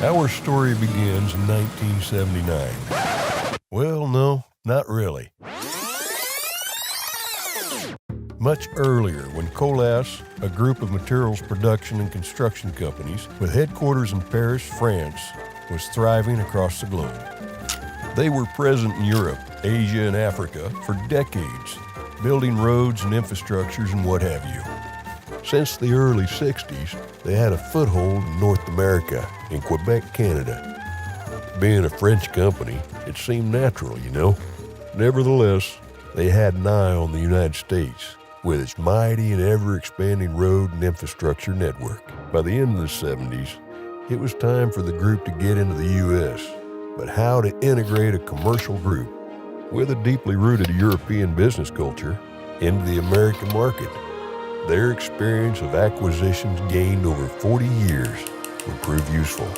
Our story begins in 1979. Well, no, not really. Much earlier, when Colas, a group of materials production and construction companies with headquarters in Paris, France, was thriving across the globe. They were present in Europe, Asia, and Africa for decades, building roads and infrastructures and what have you. Since the early 60s, they had a foothold in North America, in Quebec, Canada. Being a French company, it seemed natural, you know. Nevertheless, they had an eye on the United States, with its mighty and ever-expanding road and infrastructure network. By the end of the 70s, it was time for the group to get into the U.S., but how to integrate a commercial group with a deeply rooted European business culture into the American market. Their experience of acquisitions gained over 40 years would prove useful.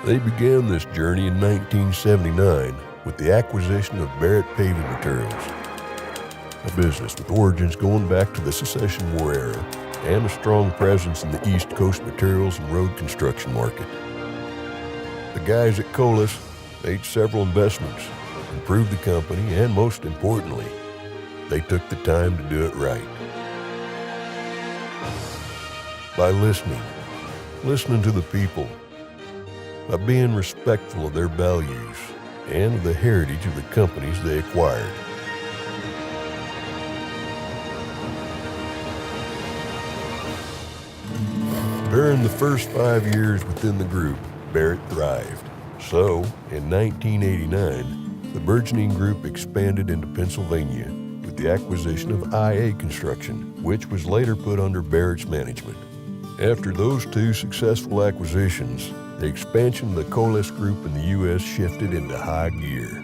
They began this journey in 1979 with the acquisition of Barrett Paving Materials, a business with origins going back to the Secession War era and a strong presence in the East Coast materials and road construction market. The guys at Colas made several investments, improved the company, and most importantly, they took the time to do it right. By listening to the people, by being respectful of their values and of the heritage of the companies they acquired. During the first 5 years within the group, Barrett thrived. So, in 1989, the burgeoning group expanded into Pennsylvania with the acquisition of IA Construction, which was later put under Barrett's management. After those two successful acquisitions, the expansion of the Colas Group in the U.S. shifted into high gear.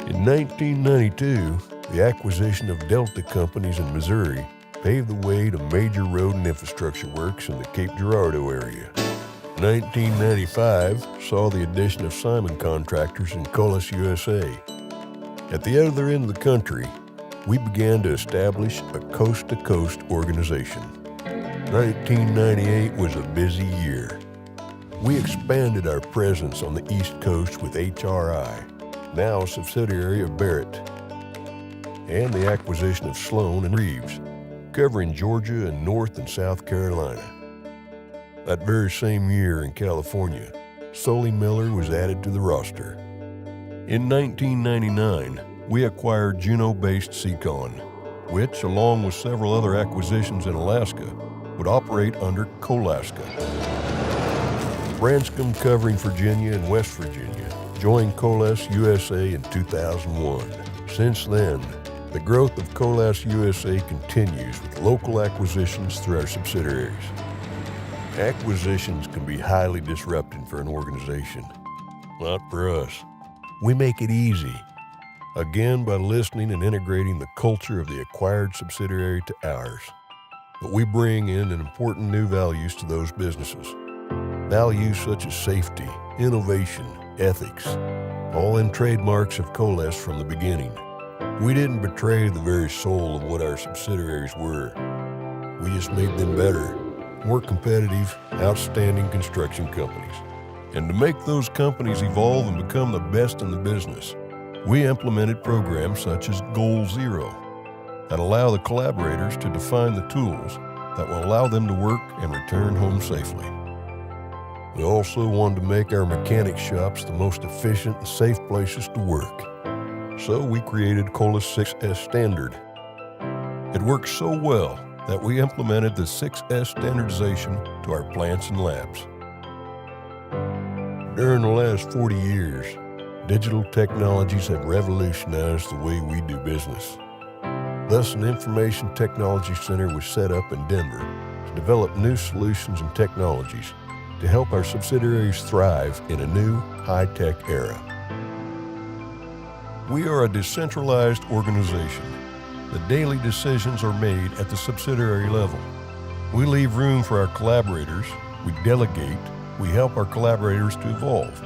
In 1992, the acquisition of Delta Companies in Missouri paved the way to major road and infrastructure works in the Cape Girardeau area. 1995 saw the addition of Simon Contractors in Colas, USA. At the other end of the country, we began to establish a coast-to-coast organization. 1998 was a busy year. We expanded our presence on the East Coast with HRI, now a subsidiary of Barrett, and the acquisition of Sloan and Reeves, covering Georgia and North and South Carolina. That very same year in California, Sully-Miller was added to the roster. In 1999, we acquired Juneau-based Seacon, which, along with several other acquisitions in Alaska, would operate under Colaska. Branscombe, covering Virginia and West Virginia, joined Colas USA in 2001. Since then, the growth of Colas USA continues with local acquisitions through our subsidiaries. Acquisitions can be highly disrupting for an organization. Not for us. We make it easy, again by listening and integrating the culture of the acquired subsidiary to ours. But we bring in important new values to those businesses. Values such as safety, innovation, ethics, all in trademarks of Colas from the beginning. We didn't betray the very soul of what our subsidiaries were. We just made them better, more competitive, outstanding construction companies. And to make those companies evolve and become the best in the business, we implemented programs such as Goal Zero that allow the collaborators to define the tools that will allow them to work and return home safely. We also wanted to make our mechanic shops the most efficient and safe places to work. So we created Colas 6S Standard. It worked so well that we implemented the 6S standardization to our plants and labs. During the last 40 years, digital technologies have revolutionized the way we do business. Thus, an information technology center was set up in Denver to develop new solutions and technologies to help our subsidiaries thrive in a new, high-tech era. We are a decentralized organization. The daily decisions are made at the subsidiary level. We leave room for our collaborators, we delegate, we help our collaborators to evolve.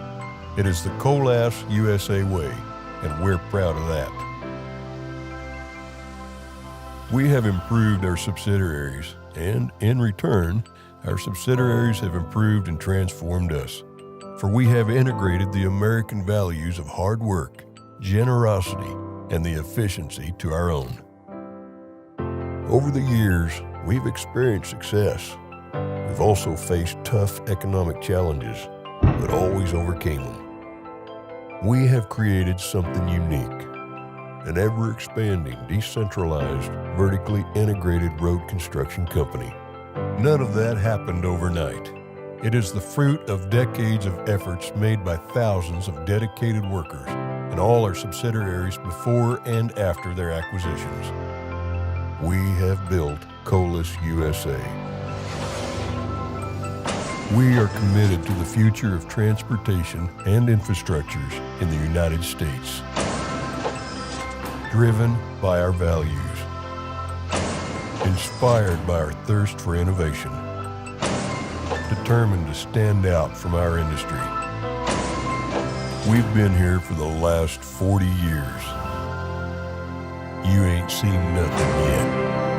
It is the Colas USA way, and we're proud of that. We have improved our subsidiaries, and in return, Our subsidiaries have improved and transformed us, for we have integrated the American values of hard work, generosity, and the efficiency to our own. Over the years, we've experienced success. We've also faced tough economic challenges, but always overcame them. We have created something unique, an ever-expanding, decentralized, vertically integrated road construction company. None of that happened overnight. It is the fruit of decades of efforts made by thousands of dedicated workers and all our subsidiaries before and after their acquisitions. We have built Colas USA. We are committed to the future of transportation and infrastructures in the United States, driven by our values, inspired by our thirst for innovation, determined to stand out from our industry. We've been here for the last 40 years. You ain't seen nothing yet.